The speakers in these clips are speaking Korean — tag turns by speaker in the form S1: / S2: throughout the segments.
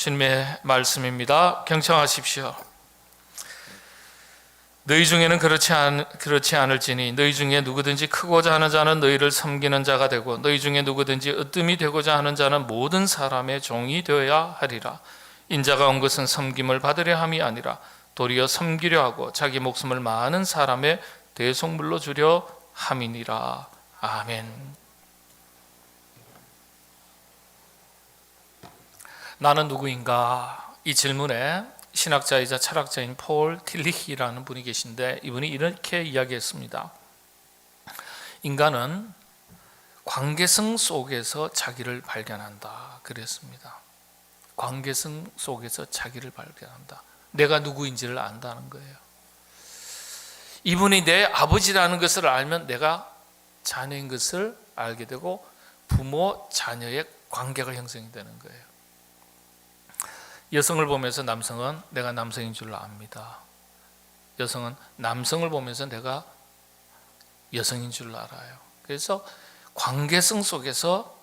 S1: 주님의 말씀입니다. 경청하십시오. 너희 중에는 그렇지 않을지니 너희 중에 누구든지 크고자 하는 자는 너희를 섬기는 자가 되고 너희 중에 누구든지 으뜸이 되고자 하는 자는 모든 사람의 종이 되어야 하리라. 인자가 온 것은 섬김을 받으려 함이 아니라 도리어 섬기려 하고 자기 목숨을 많은 사람의 대속물로 주려 함이니라. 아멘. 나는 누구인가? 이 질문에 신학자이자 철학자인 폴 틸리히라는 분이 계신데, 이분이 이렇게 이야기했습니다. 인간은 관계성 속에서 자기를 발견한다 그랬습니다. 관계성 속에서 자기를 발견한다. 내가 누구인지를 안다는 거예요. 이분이 내 아버지라는 것을 알면 내가 자녀인 것을 알게 되고 부모, 자녀의 관계가 형성이 되는 거예요. 여성을 보면서 남성은 내가 남성인 줄 압니다. 여성은 남성을 보면서 내가 여성인 줄 알아요. 그래서 관계성 속에서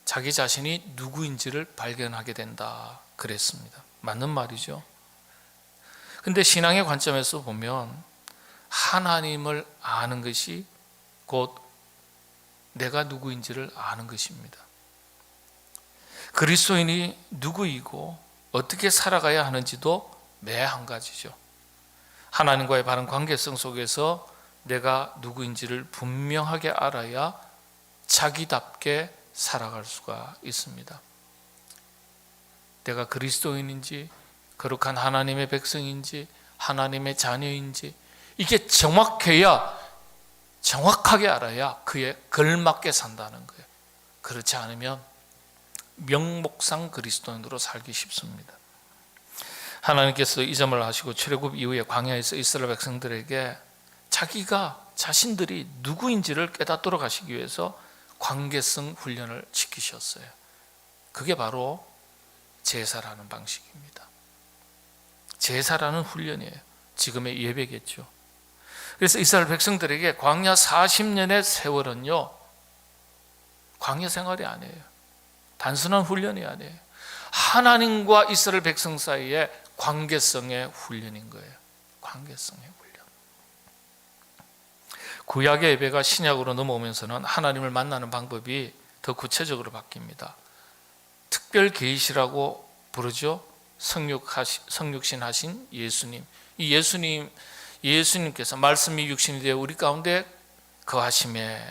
S1: 자기 자신이 누구인지를 발견하게 된다 그랬습니다. 맞는 말이죠. 근데 신앙의 관점에서 보면 하나님을 아는 것이 곧 내가 누구인지를 아는 것입니다. 그리스도인이 누구이고 어떻게 살아가야 하는지도 매 한 가지죠. 하나님과의 바른 관계성 속에서 내가 누구인지를 분명하게 알아야 자기답게 살아갈 수가 있습니다. 내가 그리스도인인지, 거룩한 하나님의 백성인지, 하나님의 자녀인지, 이게 정확하게 알아야 그에 걸맞게 산다는 거예요. 그렇지 않으면 명목상 그리스도인으로 살기 쉽습니다. 하나님께서 이 점을 아시고 출애굽 이후에 광야에서 이스라엘 백성들에게 자신들이 누구인지를 깨닫도록 하시기 위해서 관계성 훈련을 시키셨어요. 그게 바로 제사라는 방식입니다. 제사라는 훈련이에요. 지금의 예배겠죠. 그래서 이스라엘 백성들에게 광야 40년의 세월은요, 광야 생활이 아니에요. 단순한 훈련이 아니에요. 하나님과 이스라엘 백성 사이의 관계성의 훈련인 거예요. 관계성의 훈련. 구약의 예배가 신약으로 넘어오면서는 하나님을 만나는 방법이 더 구체적으로 바뀝니다. 특별 계시라고 부르죠. 성육신 하신 예수님. 이 예수님께서 말씀이 육신이 되어 우리 가운데 거하심에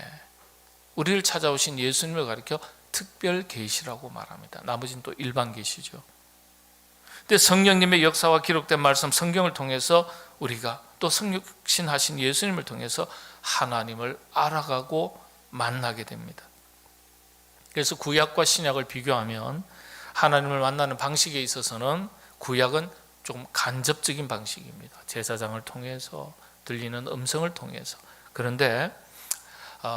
S1: 우리를 찾아오신 예수님을 가리켜 특별 계시라고 말합니다. 나머지는 또 일반 계시죠. 근데 성령님의 역사와 기록된 말씀, 성경을 통해서 우리가 또 성육신 하신 예수님을 통해서 하나님을 알아가고 만나게 됩니다. 그래서 구약과 신약을 비교하면 하나님을 만나는 방식에 있어서는 구약은 조금 간접적인 방식입니다. 제사장을 통해서, 들리는 음성을 통해서. 그런데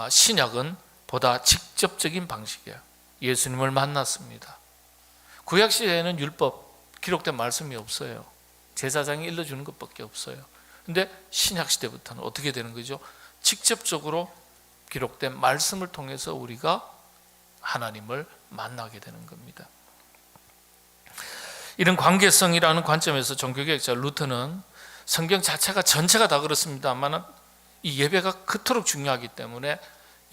S1: 신약은 보다 직접적인 방식이에요. 예수님을 만났습니다. 구약 시대에는 율법, 기록된 말씀이 없어요. 제사장이 일러주는 것밖에 없어요. 근데 신약 시대부터는 어떻게 되는 거죠? 직접적으로 기록된 말씀을 통해서 우리가 하나님을 만나게 되는 겁니다. 이런 관계성이라는 관점에서 종교개혁자 루터는 성경 자체가 전체가 다 그렇습니다만 이 예배가 그토록 중요하기 때문에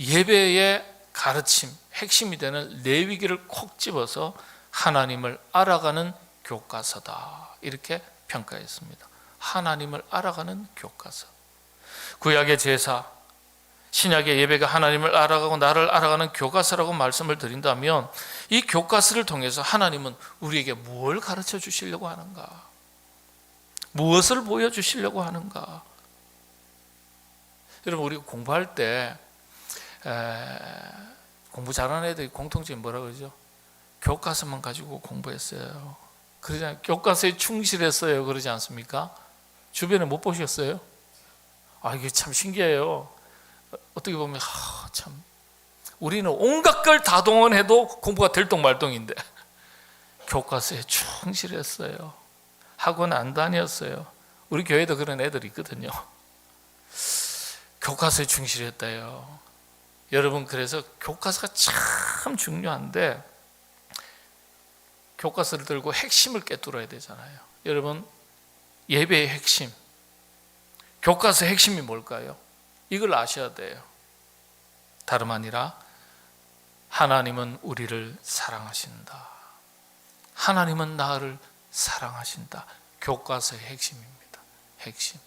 S1: 예배의 가르침, 핵심이 되는 레위기를 콕 집어서 하나님을 알아가는 교과서다 이렇게 평가했습니다. 하나님을 알아가는 교과서. 구약의 제사, 신약의 예배가 하나님을 알아가고 나를 알아가는 교과서라고 말씀을 드린다면 이 교과서를 통해서 하나님은 우리에게 뭘 가르쳐 주시려고 하는가? 무엇을 보여주시려고 하는가? 여러분, 우리가 공부할 때 공부 잘하는 애들이 공통점이 뭐라 그러죠? 교과서만 가지고 공부했어요. 그러잖아요. 교과서에 충실했어요. 그러지 않습니까? 주변에 못 보셨어요? 이게 참 신기해요. 어떻게 보면 참 우리는 온갖 걸 다 동원해도 공부가 들똥말똥인데 교과서에 충실했어요. 학원 안 다녔어요. 우리 교회도 그런 애들이 있거든요. 교과서에 충실했다요. 여러분, 그래서 교과서가 참 중요한데 교과서를 들고 핵심을 꿰뚫어야 되잖아요. 여러분, 예배의 핵심, 교과서의 핵심이 뭘까요? 이걸 아셔야 돼요. 다름 아니라 하나님은 우리를 사랑하신다. 하나님은 나를 사랑하신다. 교과서의 핵심입니다. 핵심.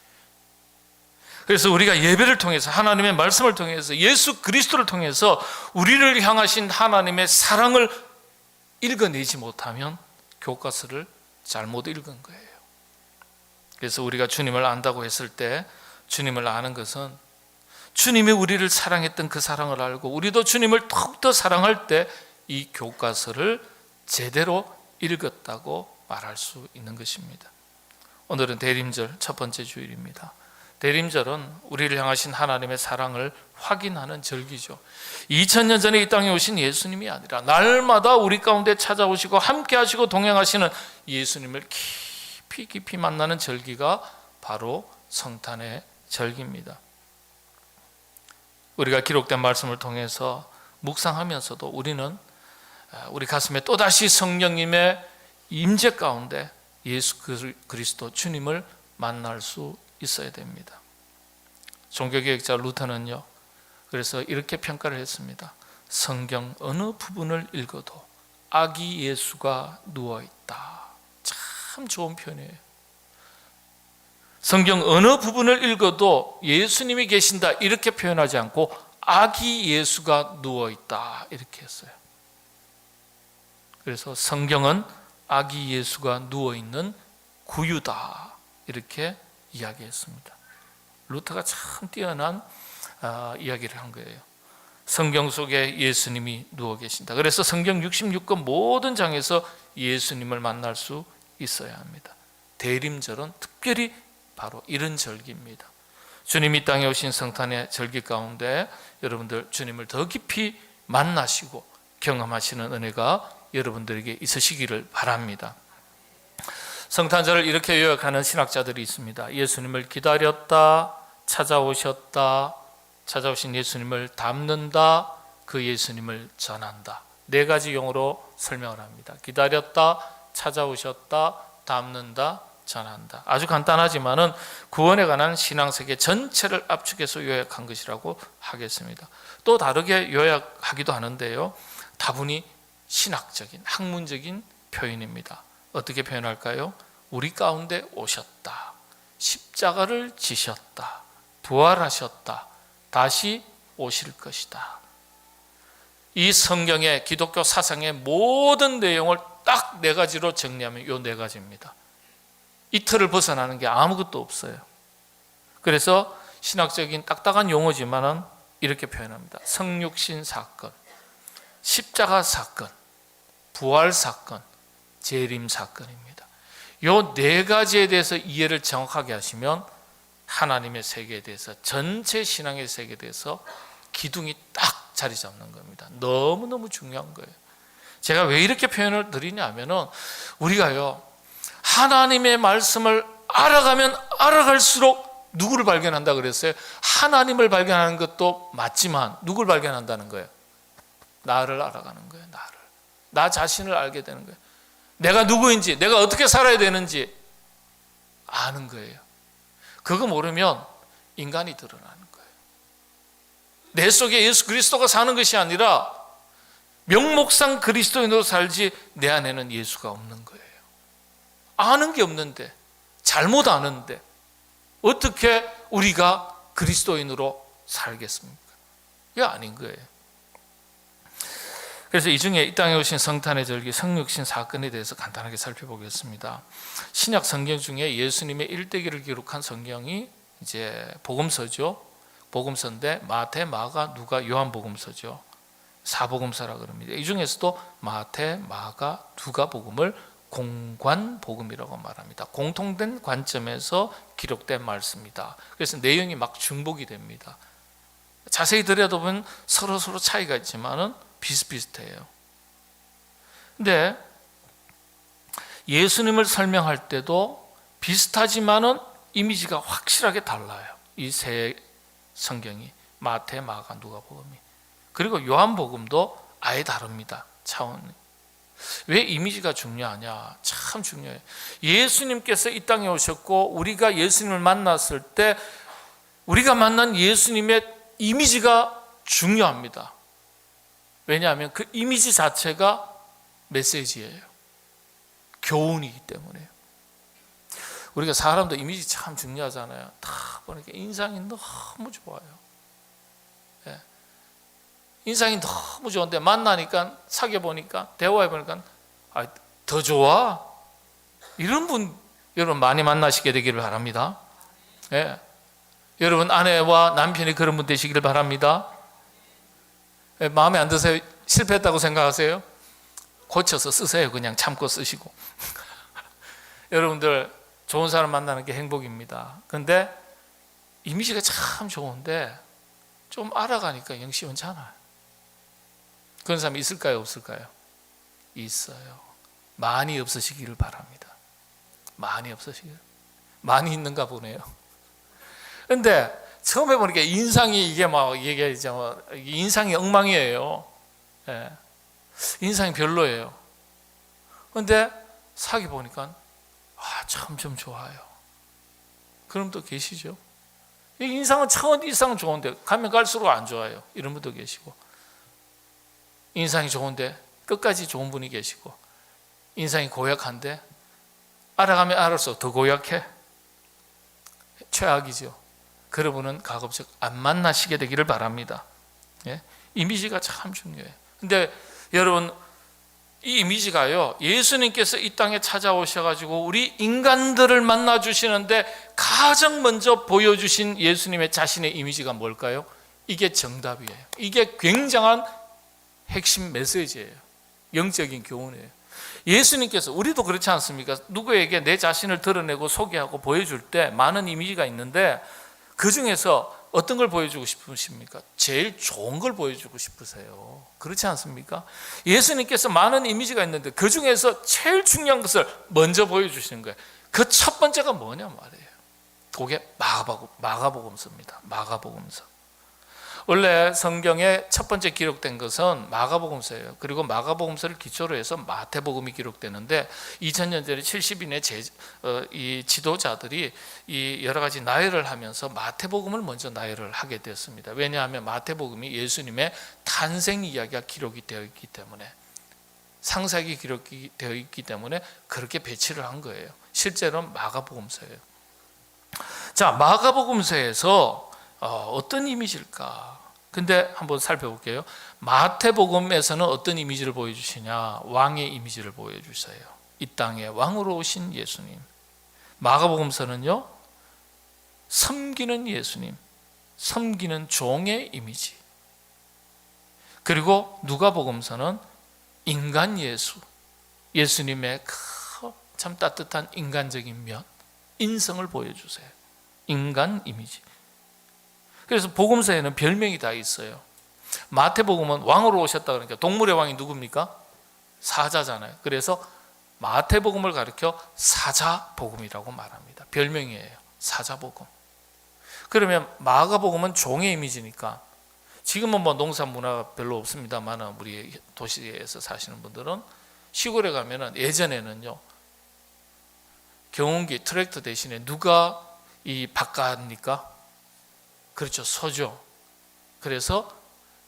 S1: 그래서 우리가 예배를 통해서, 하나님의 말씀을 통해서, 예수 그리스도를 통해서 우리를 향하신 하나님의 사랑을 읽어내지 못하면 교과서를 잘못 읽은 거예요. 그래서 우리가 주님을 안다고 했을 때, 주님을 아는 것은 주님이 우리를 사랑했던 그 사랑을 알고 우리도 주님을 더욱더 사랑할 때 이 교과서를 제대로 읽었다고 말할 수 있는 것입니다. 오늘은 대림절 첫 번째 주일입니다. 대림절은 우리를 향하신 하나님의 사랑을 확인하는 절기죠. 2000년 전에 이 땅에 오신 예수님이 아니라 날마다 우리 가운데 찾아오시고 함께 하시고 동행하시는 예수님을 깊이 만나는 절기가 바로 성탄의 절기입니다. 우리가 기록된 말씀을 통해서 묵상하면서도 우리는 우리 가슴에 또다시 성령님의 임재 가운데 예수 그리스도 주님을 만날 수 있어야 됩니다. 종교개혁자 루터는요, 그래서 이렇게 평가를 했습니다. 성경 어느 부분을 읽어도 아기 예수가 누워있다. 참 좋은 표현이에요. 성경 어느 부분을 읽어도 예수님이 계신다 이렇게 표현하지 않고 아기 예수가 누워있다 이렇게 했어요. 그래서 성경은 아기 예수가 누워있는 구유다 이렇게 이야기했습니다. 루터가 참 뛰어난 이야기를 한 거예요. 성경 속에 예수님이 누워 계신다. 그래서 성경 66권 모든 장에서 예수님을 만날 수 있어야 합니다. 대림절은 특별히 바로 이런 절기입니다. 주님이 땅에 오신 성탄의 절기 가운데 여러분들 주님을 더 깊이 만나시고 경험하시는 은혜가 여러분들에게 있으시기를 바랍니다. 성탄절을 이렇게 요약하는 신학자들이 있습니다. 예수님을 기다렸다, 찾아오셨다, 찾아오신 예수님을 담는다, 그 예수님을 전한다. 네 가지 용어로 설명을 합니다. 기다렸다, 찾아오셨다, 담는다, 전한다. 아주 간단하지만은 구원에 관한 신앙세계 전체를 압축해서 요약한 것이라고 하겠습니다. 또 다르게 요약하기도 하는데요. 다분히 신학적인, 학문적인 표현입니다. 어떻게 표현할까요? 우리 가운데 오셨다, 십자가를 지셨다, 부활하셨다, 다시 오실 것이다. 이 성경의 기독교 사상의 모든 내용을 딱 네 가지로 정리하면 이 네 가지입니다. 이 틀을 벗어나는 게 아무것도 없어요. 그래서 신학적인 딱딱한 용어지만은 이렇게 표현합니다. 성육신 사건, 십자가 사건, 부활 사건, 재림 사건입니다. 이 네 가지에 대해서 이해를 정확하게 하시면 하나님의 세계에 대해서, 전체 신앙의 세계에 대해서 기둥이 딱 자리 잡는 겁니다. 너무너무 중요한 거예요. 제가 왜 이렇게 표현을 드리냐면은 우리가요, 하나님의 말씀을 알아가면 알아갈수록 누구를 발견한다 그랬어요? 하나님을 발견하는 것도 맞지만 누구를 발견한다는 거예요? 나를 알아가는 거예요. 나를. 나 자신을 알게 되는 거예요. 내가 누구인지, 내가 어떻게 살아야 되는지 아는 거예요. 그거 모르면 인간이 드러나는 거예요. 내 속에 예수 그리스도가 사는 것이 아니라 명목상 그리스도인으로 살지 내 안에는 예수가 없는 거예요. 아는 게 없는데, 잘못 아는데 어떻게 우리가 그리스도인으로 살겠습니까? 이게 아닌 거예요. 그래서 이 중에 이 땅에 오신 성탄의 절기, 성육신 사건에 대해서 간단하게 살펴보겠습니다. 신약 성경 중에 예수님의 일대기를 기록한 성경이 이제 복음서죠. 복음서인데 마태, 마가, 누가, 요한 복음서죠. 사복음서라 그럽니다. 이 중에서도 마태, 마가, 누가 복음을 공관 복음이라고 말합니다. 공통된 관점에서 기록된 말씀이다. 그래서 내용이 막 중복이 됩니다. 자세히 들여다보면 서로 차이가 있지만은 비슷비슷해요. 근데 예수님을 설명할 때도 비슷하지만은 이미지가 확실하게 달라요. 이 세 성경이, 마태, 마가, 누가복음이. 그리고 요한복음도 아예 다릅니다. 차원이. 왜 이미지가 중요하냐? 참 중요해요. 예수님께서 이 땅에 오셨고 우리가 예수님을 만났을 때 우리가 만난 예수님의 이미지가 중요합니다. 왜냐하면 그 이미지 자체가 메시지예요. 교훈이기 때문에요. 우리가 사람도 이미지 참 중요하잖아요. 다 보니까 인상이 너무 좋아요. 예. 인상이 너무 좋은데 만나니까, 사귀어 보니까, 대화해 보니까 더 좋아. 이런 분 여러분 많이 만나시게 되기를 바랍니다. 예. 여러분 아내와 남편이 그런 분 되시기를 바랍니다. 예. 마음에 안 드세요? 실패했다고 생각하세요? 고쳐서 쓰세요. 그냥 참고 쓰시고. 여러분들 좋은 사람 만나는 게 행복입니다. 그런데 이미지가 참 좋은데 좀 알아가니까 영 시원찮아요. 그런 사람이 있을까요? 없을까요? 있어요. 많이 없으시기를 바랍니다. 많이 없으시기를. 많이 있는가 보네요. 그런데 처음에 보니까 인상이 이게 막 얘기하죠. 인상이 엉망이에요. 예. 인상이 별로예요. 그런데 사귀어 보니까 참 좀 좋아요. 그런 분도 계시죠. 인상은 차원 이상 좋은데 가면 갈수록 안 좋아요. 이런 분도 계시고, 인상이 좋은데 끝까지 좋은 분이 계시고, 인상이 고약한데 알아가면 알아서 더 고약해. 최악이죠. 그런 분은 가급적 안 만나시게 되기를 바랍니다. 예? 이미지가 참 중요해요. 근데 여러분, 이 이미지가요, 예수님께서 이 땅에 찾아오셔가지고 우리 인간들을 만나 주시는데 가장 먼저 보여주신 예수님의 자신의 이미지가 뭘까요? 이게 정답이에요. 이게 굉장한 핵심 메시지예요. 영적인 교훈이에요. 예수님께서, 우리도 그렇지 않습니까? 누구에게 내 자신을 드러내고 소개하고 보여줄 때 많은 이미지가 있는데 그 중에서 어떤 걸 보여주고 싶으십니까? 제일 좋은 걸 보여주고 싶으세요. 그렇지 않습니까? 예수님께서 많은 이미지가 있는데 그 중에서 제일 중요한 것을 먼저 보여주시는 거예요. 그 첫 번째가 뭐냐 말이에요. 그게 마가복음서입니다. 마가복음서. 원래 성경에 첫 번째 기록된 것은 마가복음서예요. 그리고 마가복음서를 기초로 해서 마태복음이 기록되는데 2000년 전에 70인의 이 지도자들이 이 여러 가지 나열을 하면서 마태복음을 먼저 나열을 하게 됐습니다. 왜냐하면 마태복음이 예수님의 탄생 이야기가 기록이 되어 있기 때문에, 상세하게 기록이 되어 있기 때문에 그렇게 배치를 한 거예요. 실제로는 마가복음서예요. 자, 마가복음서에서 어떤 이미지일까? 근데 한번 살펴볼게요. 마태복음에서는 어떤 이미지를 보여주시냐? 왕의 이미지를 보여주세요. 이 땅에 왕으로 오신 예수님. 마가복음서는요, 섬기는 예수님, 섬기는 종의 이미지. 그리고 누가복음서는 인간 예수, 예수님의 참 따뜻한 인간적인 면, 인성을 보여주세요. 인간 이미지. 그래서 복음서에는 별명이 다 있어요. 마태복음은 왕으로 오셨다 그러니까 동물의 왕이 누굽니까? 사자잖아요. 그래서 마태복음을 가리켜 사자복음이라고 말합니다. 별명이에요. 사자복음. 그러면 마가복음은 종의 이미지니까, 지금은 뭐 농사 문화가 별로 없습니다만 우리 도시에서 사시는 분들은 시골에 가면은, 예전에는요, 경운기 트랙터 대신에 누가 이 밭갑니까? 그렇죠, 소죠. 그래서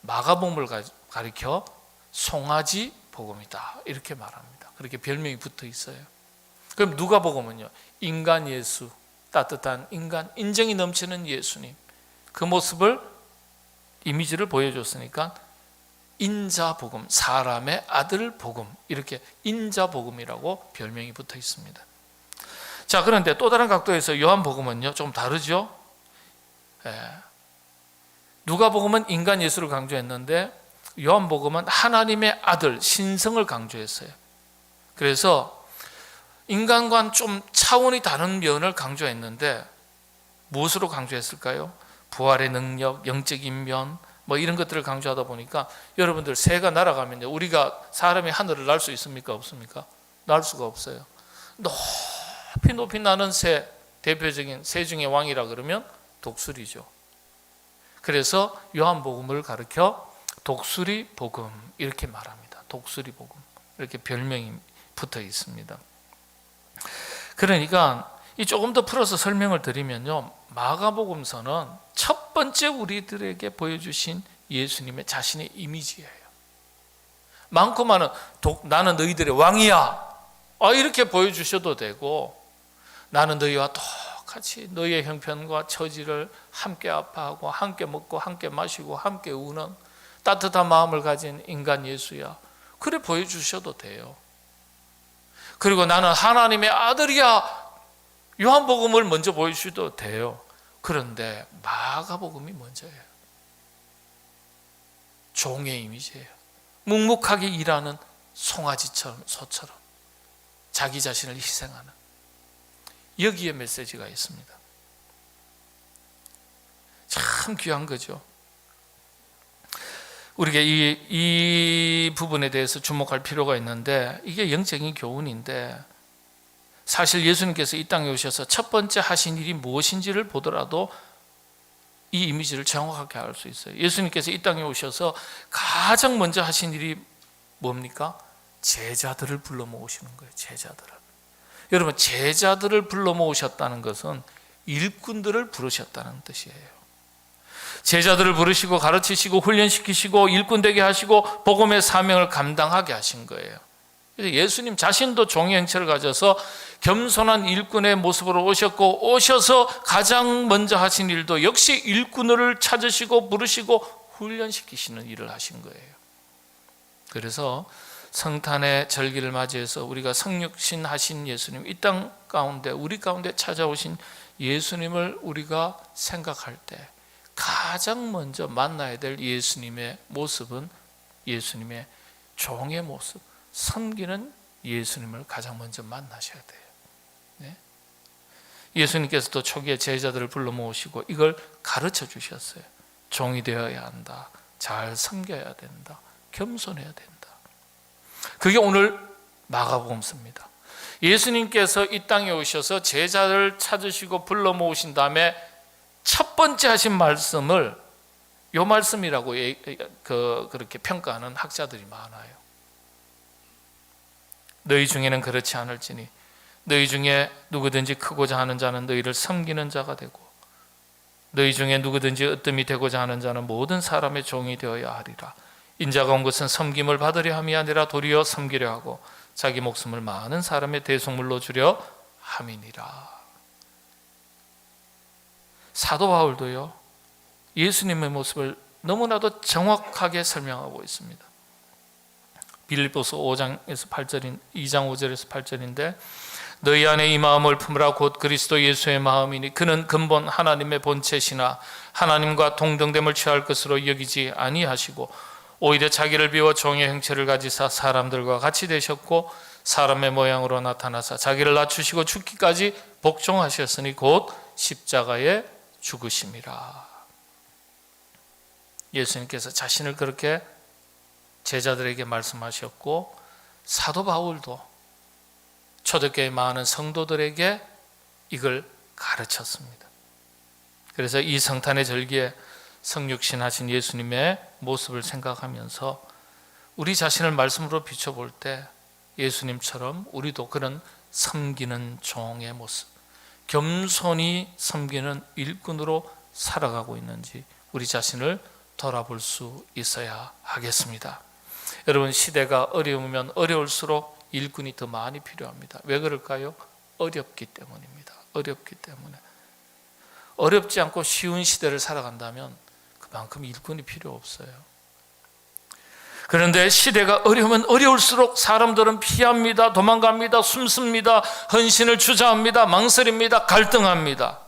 S1: 마가복음을 가리켜 송아지 복음이다 이렇게 말합니다. 그렇게 별명이 붙어 있어요. 그럼 누가복음은요, 인간 예수, 따뜻한 인간, 인정이 넘치는 예수님, 그 모습을, 이미지를 보여줬으니까 인자복음, 사람의 아들 복음, 이렇게 인자복음이라고 별명이 붙어 있습니다. 자, 그런데 또 다른 각도에서 요한복음은요 좀 다르죠. 누가복음은 인간 예수를 강조했는데 요한복음은 하나님의 아들 신성을 강조했어요. 그래서 인간과는 좀 차원이 다른 면을 강조했는데 무엇으로 강조했을까요? 부활의 능력, 영적인 면, 뭐 이런 것들을 강조하다 보니까, 여러분들 새가 날아가면요, 우리가 사람이 하늘을 날 수 있습니까? 없습니까? 날 수가 없어요. 높이 높이 나는 새, 대표적인 새 중의 왕이라 그러면 독수리죠. 그래서 요한복음을 가리켜 독수리 복음 이렇게 말합니다. 독수리 복음. 이렇게 별명이 붙어 있습니다. 그러니까 이 조금 더 풀어서 설명을 드리면요, 마가복음서는 첫 번째 우리들에게 보여주신 예수님의 자신의 이미지예요. 많고 많은 나는 너희들의 왕이야, 이렇게 보여주셔도 되고, 나는 너희와 똑같이 너희의 형편과 처지를 함께 아파하고 함께 먹고 함께 마시고 함께 우는 따뜻한 마음을 가진 인간 예수야, 그래 보여주셔도 돼요. 그리고 나는 하나님의 아들이야, 요한복음을 먼저 보여주셔도 돼요. 그런데 마가복음이 먼저예요. 종의 이미지예요. 묵묵하게 일하는 송아지처럼, 소처럼 자기 자신을 희생하는, 여기에 메시지가 있습니다. 참 귀한 거죠. 우리가 이 부분에 대해서 주목할 필요가 있는데, 이게 영적인 교훈인데, 사실 예수님께서 이 땅에 오셔서 첫 번째 하신 일이 무엇인지를 보더라도 이 이미지를 정확하게 알 수 있어요. 예수님께서 이 땅에 오셔서 가장 먼저 하신 일이 뭡니까? 제자들을 불러 모으시는 거예요. 제자들을. 여러분, 제자들을 불러 모으셨다는 것은 일꾼들을 부르셨다는 뜻이에요. 제자들을 부르시고 가르치시고 훈련시키시고 일꾼 되게 하시고 복음의 사명을 감당하게 하신 거예요. 그래서 예수님 자신도 종의 형체를 가져서 겸손한 일꾼의 모습으로 오셨고, 오셔서 가장 먼저 하신 일도 역시 일꾼을 찾으시고 부르시고 훈련시키시는 일을 하신 거예요. 그래서 성탄의 절기를 맞이해서 우리가 성육신 하신 예수님, 이 땅 가운데 우리 가운데 찾아오신 예수님을 우리가 생각할 때 가장 먼저 만나야 될 예수님의 모습은 예수님의 종의 모습, 섬기는 예수님을 가장 먼저 만나셔야 돼요. 네? 예수님께서도 초기에 제자들을 불러 모으시고 이걸 가르쳐 주셨어요. 종이 되어야 한다, 잘 섬겨야 된다, 겸손해야 된다. 그게 오늘 마가복음서입니다. 예수님께서 이 땅에 오셔서 제자를 찾으시고 불러 모으신 다음에 첫 번째 하신 말씀을 요 말씀이라고 그렇게 평가하는 학자들이 많아요. 너희 중에는 그렇지 않을지니 너희 중에 누구든지 크고자 하는 자는 너희를 섬기는 자가 되고, 너희 중에 누구든지 으뜸이 되고자 하는 자는 모든 사람의 종이 되어야 하리라. 인자가 온 것은 섬김을 받으려 함이 아니라 도리어 섬기려 하고 자기 목숨을 많은 사람의 대속물로 주려 함이니라. 사도 바울도요, 예수님의 모습을 너무나도 정확하게 설명하고 있습니다. 빌립보서 5장에서 8절인 2장 5절에서 8절인데, 너희 안에 이 마음을 품으라 곧 그리스도 예수의 마음이니 그는 근본 하나님의 본체시나 하나님과 동등됨을 취할 것으로 여기지 아니하시고 오히려 자기를 비워 종의 형체를 가지사 사람들과 같이 되셨고 사람의 모양으로 나타나사 자기를 낮추시고 죽기까지 복종하셨으니 곧 십자가에 죽으심이라. 예수님께서 자신을 그렇게 제자들에게 말씀하셨고, 사도 바울도 초대교회 많은 성도들에게 이걸 가르쳤습니다. 그래서 이 성탄의 절기에 성육신 하신 예수님의 모습을 생각하면서 우리 자신을 말씀으로 비춰볼 때 예수님처럼 우리도 그런 섬기는 종의 모습, 겸손히 섬기는 일꾼으로 살아가고 있는지 우리 자신을 돌아볼 수 있어야 하겠습니다. 여러분, 시대가 어려우면 어려울수록 일꾼이 더 많이 필요합니다. 왜 그럴까요? 어렵기 때문입니다. 어렵기 때문에. 어렵지 않고 쉬운 시대를 살아간다면 그만큼 일꾼이 필요 없어요. 그런데 시대가 어려우면 어려울수록 사람들은 피합니다, 도망갑니다, 숨습니다, 헌신을 주저합니다, 망설입니다, 갈등합니다.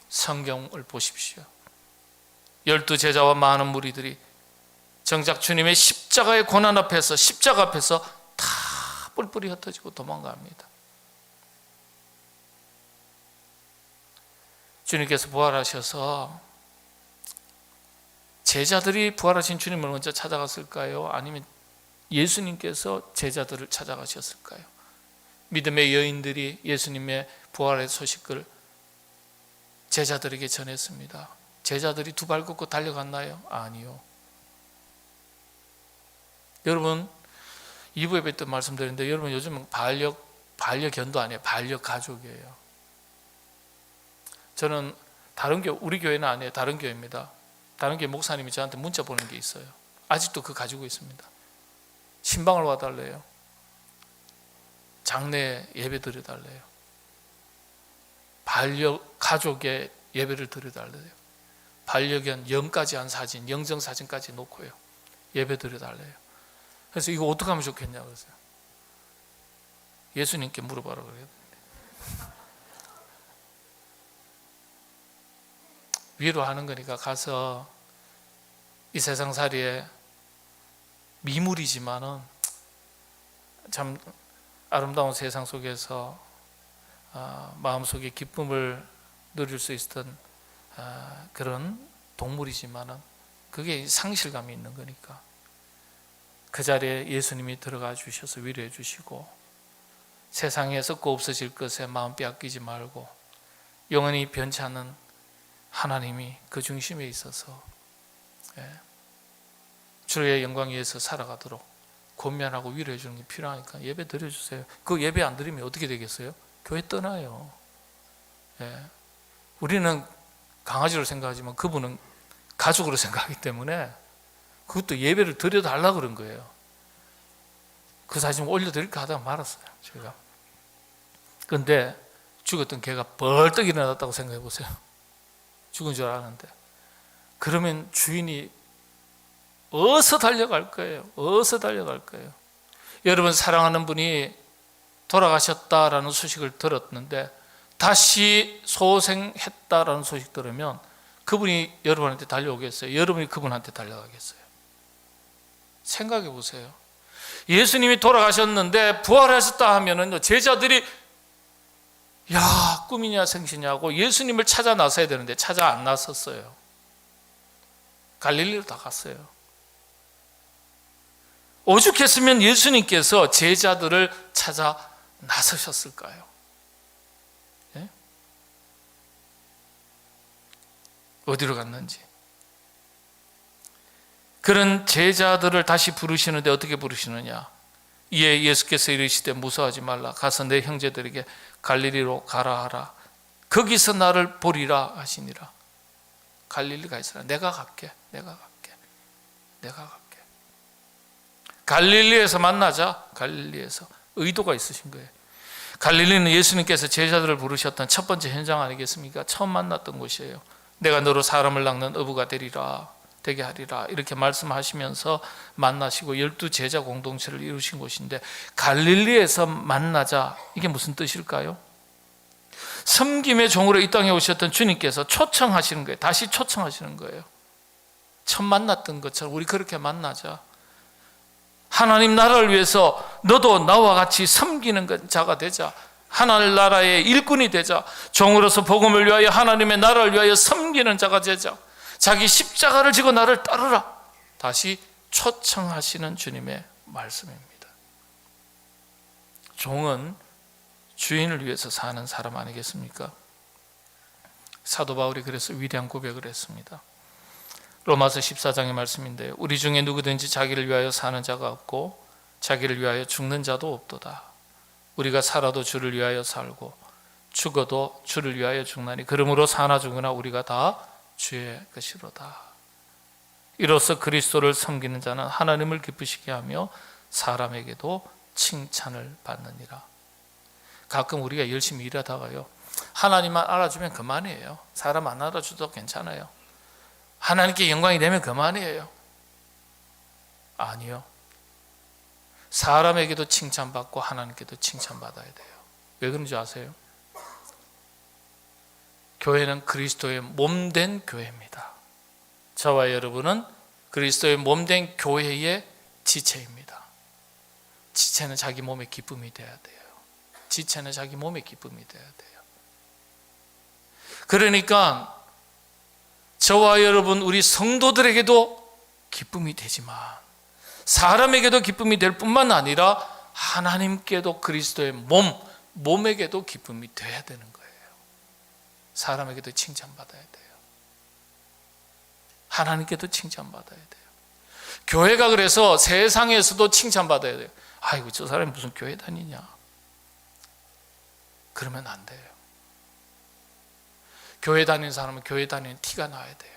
S1: 성경을 보십시오. 12제자와 많은 무리들이 정작 주님의 십자가의 고난 앞에서, 십자가 앞에서 다 뿔뿔이 흩어지고 도망갑니다. 주님께서 부활하셔서 제자들이 부활하신 주님을 먼저 찾아갔을까요? 아니면 예수님께서 제자들을 찾아가셨을까요? 믿음의 여인들이 예수님의 부활의 소식을 제자들에게 전했습니다. 제자들이 두 발 걷고 달려갔나요? 아니요. 여러분, 2부 예배 때 말씀드렸는데 여러분 요즘은 반려견도 아니에요. 반려가족이에요. 저는 다른 교회, 우리 교회는 아니에요. 다른 교회입니다. 다른 교회 목사님이 저한테 문자 보낸 게 있어요. 아직도 그거 가지고 있습니다. 신방을 와달래요. 장례 예배 드려달래요. 반려가족의 예배를 드려달래요. 반려견 영까지 한 사진, 영정사진까지 놓고요. 예배 드려달래요. 그래서 이거 어떻게 하면 좋겠냐고 그랬어요. 예수님께 물어봐라 그래요. 위로하는 거니까 가서 이 세상살이에 미물이지만은 참 아름다운 세상 속에서 마음속에 기쁨을 누릴 수 있었던 그런 동물이지만은 그게 상실감이 있는 거니까 그 자리에 예수님이 들어가 주셔서 위로해 주시고 세상에 썩고 없어질 것에 마음 빼앗기지 말고 영원히 변치 않는 하나님이 그 중심에 있어서 주의 영광 위에서 살아가도록 권면하고 위로해 주는 게 필요하니까 예배 드려주세요. 그 예배 안 드리면 어떻게 되겠어요? 교회 떠나요. 우리는 강아지로 생각하지만 그분은 가족으로 생각하기 때문에 그것도 예배를 드려달라고 그런 거예요. 그 사진 올려드릴까 하다가 말았어요. 제가. 그런데 죽었던 개가 벌떡 일어났다고 생각해 보세요. 죽은 줄 아는데. 그러면 주인이 어서 달려갈 거예요. 어서 달려갈 거예요. 여러분 사랑하는 분이 돌아가셨다라는 소식을 들었는데 다시 소생했다라는 소식 들으면 그분이 여러분한테 달려오겠어요? 여러분이 그분한테 달려가겠어요? 생각해 보세요. 예수님이 돌아가셨는데 부활하셨다 하면은 제자들이 야 꿈이냐 생시냐고 예수님을 찾아 나서야 되는데 찾아 안 나섰어요. 갈릴리로 다 갔어요. 오죽했으면 예수님께서 제자들을 찾아 나서셨을까요? 예? 어디로 갔는지. 그런 제자들을 다시 부르시는데 어떻게 부르시느냐? 이에 예수께서 이르시되 무서워하지 말라. 가서 내 형제들에게 갈릴리로 가라 하라. 거기서 나를 보리라 하시니라. 갈릴리가 있으라. 내가 갈게. 갈릴리에서 만나자. 갈릴리에서 의도가 있으신 거예요. 갈릴리는 예수님께서 제자들을 부르셨던 첫 번째 현장 아니겠습니까? 처음 만났던 곳이에요. 내가 너로 사람을 낚는 어부가 되게 하리라 이렇게 말씀하시면서 만나시고 12 제자 공동체를 이루신 곳인데 갈릴리에서 만나자 이게 무슨 뜻일까요? 섬김의 종으로 이 땅에 오셨던 주님께서 초청하시는 거예요. 다시 초청하시는 거예요. 처음 만났던 것처럼 우리 그렇게 만나자. 하나님 나라를 위해서 너도 나와 같이 섬기는 자가 되자. 하나님 나라의 일꾼이 되자. 종으로서 복음을 위하여 하나님의 나라를 위하여 섬기는 자가 되자. 자기 십자가를 지고 나를 따르라. 다시 초청하시는 주님의 말씀입니다. 종은 주인을 위해서 사는 사람 아니겠습니까? 사도 바울이 그래서 위대한 고백을 했습니다. 로마서 14장의 말씀인데요. 우리 중에 누구든지 자기를 위하여 사는 자가 없고 자기를 위하여 죽는 자도 없도다. 우리가 살아도 주를 위하여 살고 죽어도 주를 위하여 죽나니 그러므로 사나 죽으나 우리가 다 주의 것이로다. 이로써 그리스도를 섬기는 자는 하나님을 기쁘시게 하며 사람에게도 칭찬을 받느니라. 가끔 우리가 열심히 일하다가요 하나님만 알아주면 그만이에요. 사람 안 알아줘도 괜찮아요. 하나님께 영광이 되면 그만이에요. 아니요. 사람에게도 칭찬받고 하나님께도 칭찬받아야 돼요. 왜 그런지 아세요? 교회는 그리스도의 몸된 교회입니다. 저와 여러분은 그리스도의 몸된 교회의 지체입니다. 지체는 자기 몸의 기쁨이 돼야 돼요. 지체는 자기 몸의 기쁨이 돼야 돼요. 그러니까 저와 여러분 우리 성도들에게도 기쁨이 되지만 사람에게도 기쁨이 될 뿐만 아니라 하나님께도 그리스도의 몸에게도 기쁨이 돼야 되는 거예요. 사람에게도 칭찬받아야 돼요. 하나님께도 칭찬받아야 돼요. 교회가 그래서 세상에서도 칭찬받아야 돼요. 아이고 저 사람이 무슨 교회 다니냐, 그러면 안 돼요. 교회 다니는 사람은 교회 다니는 티가 나야 돼요.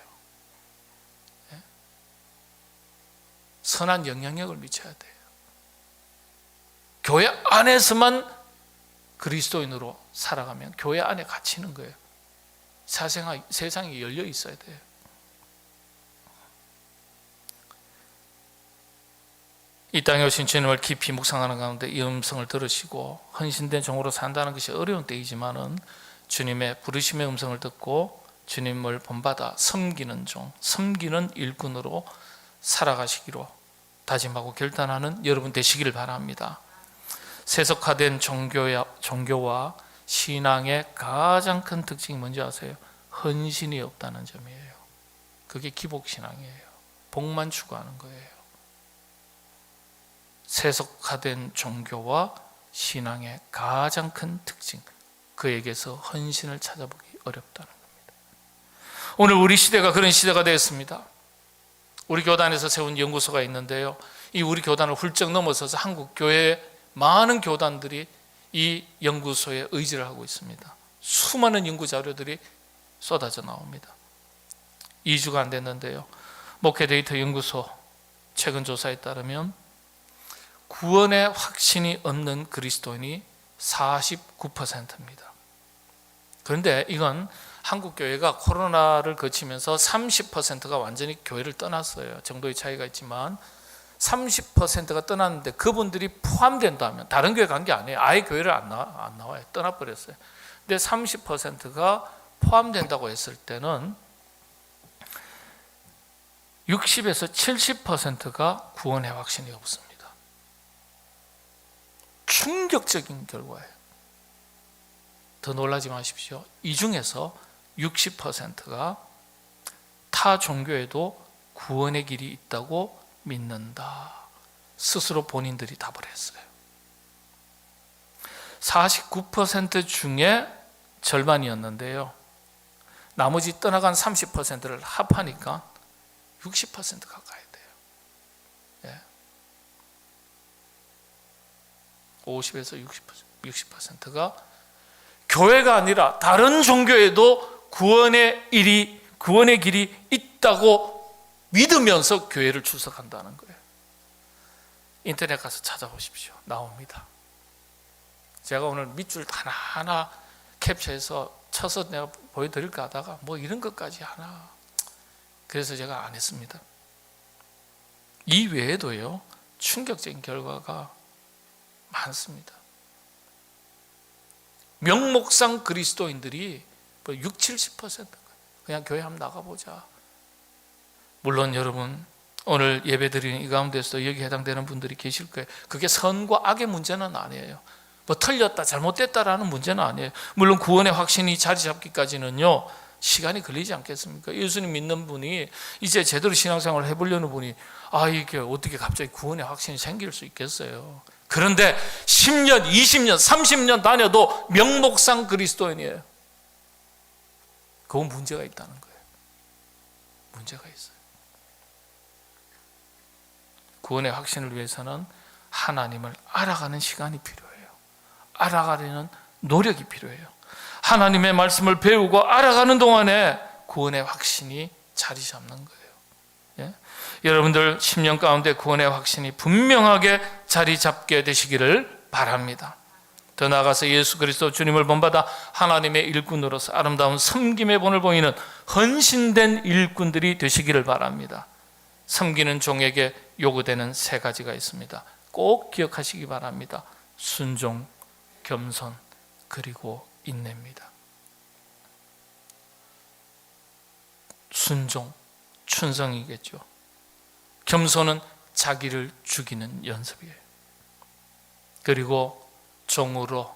S1: 선한 영향력을 미쳐야 돼요. 교회 안에서만 그리스도인으로 살아가면 교회 안에 갇히는 거예요. 세상이 열려 있어야 돼요. 이 땅에 오신 주님을 깊이 묵상하는 가운데 이 음성을 들으시고 헌신된 종으로 산다는 것이 어려운 때이지만은 주님의 부르심의 음성을 듣고 주님을 본받아 섬기는 종, 섬기는 일꾼으로 살아가시기로 다짐하고 결단하는 여러분 되시기를 바랍니다. 세속화된 종교와 신앙의 가장 큰 특징이 뭔지 아세요? 헌신이 없다는 점이에요. 그게 기복신앙이에요. 복만 추구하는 거예요. 세속화된 종교와 신앙의 가장 큰 특징, 그에게서 헌신을 찾아보기 어렵다는 겁니다. 오늘 우리 시대가 그런 시대가 되었습니다. 우리 교단에서 세운 연구소가 있는데요, 이 우리 교단을 훌쩍 넘어서서 한국 교회의 많은 교단들이 이 연구소에 의지를 하고 있습니다. 수많은 연구 자료들이 쏟아져 나옵니다. 2주가 안 됐는데요, 목회 데이터 연구소 최근 조사에 따르면 구원의 확신이 없는 그리스도인이 49%입니다. 그런데 이건 한국 교회가 코로나를 거치면서 30%가 완전히 교회를 떠났어요. 정도의 차이가 있지만 30%가 떠났는데 그분들이 포함된다면, 다른 교회 간 게 아니에요. 아예 교회를 안 나와요. 떠나버렸어요. 근데 30%가 포함된다고 했을 때는 60에서 70%가 구원의 확신이 없습니다. 충격적인 결과예요. 더 놀라지 마십시오. 이 중에서 60%가 타 종교에도 구원의 길이 있다고 믿는다. 스스로 본인들이 답을 했어요. 49% 중에 절반이었는데요, 나머지 떠나간 30%를 합하니까 60% 가까이 돼요. 50에서 60%가 교회가 아니라 다른 종교에도 구원의 길이 있다고 믿으면서 교회를 출석한다는 거예요. 인터넷 가서 찾아보십시오. 나옵니다. 제가 오늘 밑줄 하나하나 캡처해서 쳐서 내가 보여드릴까 하다가 뭐 이런 것까지 하나, 그래서 제가 안 했습니다. 이 외에도요, 충격적인 결과가 많습니다. 명목상 그리스도인들이 60-70% 그냥 교회 한번 나가보자. 물론 여러분 오늘 예배드리는 이 가운데서 여기 해당되는 분들이 계실 거예요. 그게 선과 악의 문제는 아니에요. 뭐 틀렸다 잘못됐다라는 문제는 아니에요. 물론 구원의 확신이 자리 잡기까지는요 시간이 걸리지 않겠습니까? 예수님 믿는 분이 이제 제대로 신앙생활을 해보려는 분이 이게 어떻게 갑자기 구원의 확신이 생길 수 있겠어요? 그런데 10년, 20년, 30년 다녀도 명목상 그리스도인이에요. 그건 문제가 있다는 거예요. 문제가 있어요. 구원의 확신을 위해서는 하나님을 알아가는 시간이 필요해요. 알아가려는 노력이 필요해요. 하나님의 말씀을 배우고 알아가는 동안에 구원의 확신이 자리 잡는 거예요. 예? 여러분들 10년 가운데 구원의 확신이 분명하게 자리 잡게 되시기를 바랍니다. 더 나아가서 예수 그리스도 주님을 본받아 하나님의 일꾼으로서 아름다운 섬김의 본을 보이는 헌신된 일꾼들이 되시기를 바랍니다. 섬기는 종에게 요구되는 3가지가 있습니다. 꼭 기억하시기 바랍니다. 순종, 겸손, 그리고 인내입니다. 순종, 충성이겠죠. 겸손은 자기를 죽이는 연습이에요. 그리고 종으로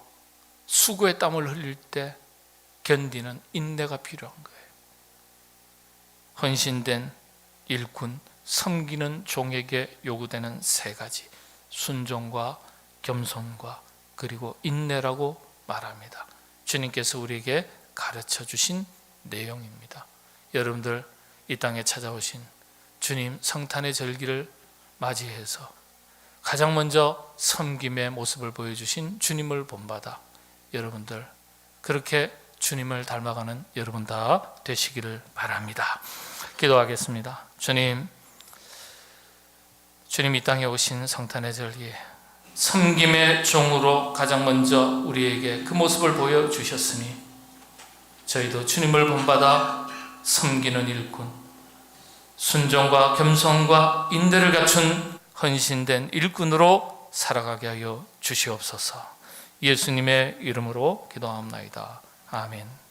S1: 수고의 땀을 흘릴 때 견디는 인내가 필요한 거예요. 헌신된 일꾼, 섬기는 종에게 요구되는 3가지, 순종과 겸손과 그리고 인내라고 말합니다. 주님께서 우리에게 가르쳐 주신 내용입니다. 여러분들 이 땅에 찾아오신 주님 성탄의 절기를 맞이해서 가장 먼저 섬김의 모습을 보여주신 주님을 본받아 여러분들 그렇게 주님을 닮아가는 여러분 다 되시기를 바랍니다. 기도하겠습니다. 주님 이 땅에 오신 성탄의 절기에 섬김의 종으로 가장 먼저 우리에게 그 모습을 보여주셨으니 저희도 주님을 본받아 섬기는 일꾼, 순종과 겸손과 인내를 갖춘 헌신된 일꾼으로 살아가게 하여 주시옵소서. 예수님의 이름으로 기도하옵나이다. 아멘.